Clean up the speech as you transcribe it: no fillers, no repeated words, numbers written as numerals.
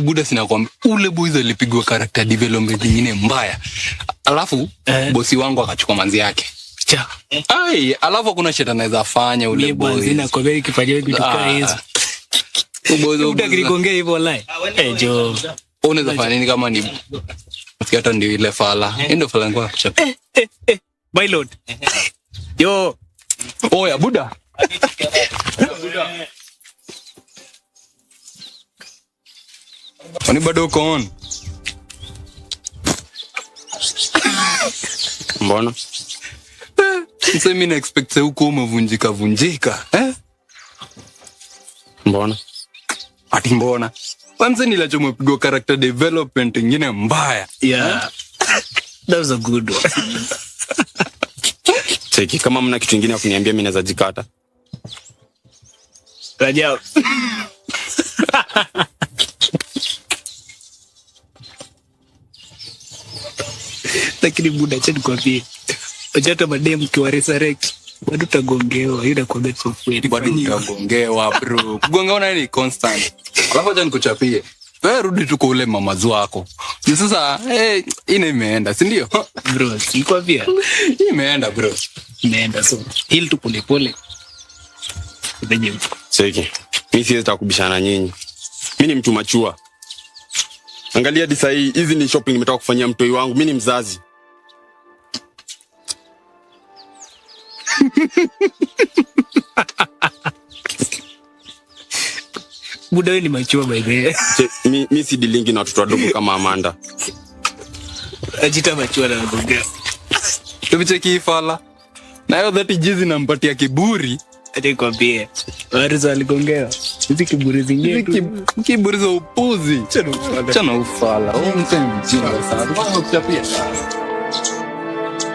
Buda sina kwamba ule boys alipigwa character development nyingine mbaya. Alafu bosi wangu akachukua manzi yake. Alafu kuna shit anaweza fanya ule boys. Sina kwa vile kifanywa kitu kama hizo. Buda kilikongea hivyo online. Jo. Unaweza fanya nini kama ni hata ndio ile fala. Ndio fala ngwa kuchapa. My lord. Yo. Oya Buda. Kwani bado uko on? Mbona? Sasa mimi na expect huko umevunjika. Mbona? Ati mbona? Kwanza nilachomepigwa character development nyingine mbaya. Yeah. That was a good one. Cheki, kama mna kitu kingine kuniambia mimi naweza jikata. Rajao. Lakini Buda acha nikwambie. Hata madem kiwa resurrect bado utagongewa, ila kwa bet of way. Bado utagongewa bro. Kugongewa nani constant. Alafu acha nikuchapie. Wewe rudi tu kwa ule mamazu wako. Sasa ina imeenda, si ndio? Bro, sikwambia. Imeenda bro. Imeenda so. Hili tu pole. Benye. Cheki. Mimi siwezi kubishana nyinyi. Mimi ni mtu machua. Angalia hadi sasa hizi ni shopping nimetoka kufanyia mtoi wangu. Mimi ni mzazi. Buda wewe ni machua by the way. Mimi si dilingi na watoto wadogo kama Amanda. Ajita machua na ngongea. Tumicheki fala. Na hiyo dhati jizi nampatia kiburi. Ati kwambie. Warizo aligongea. Hizi kiburi zingine. Kiburi za upuzi. Chana ufala. Wewe msema mjinga sana. Kwanza kuchapia.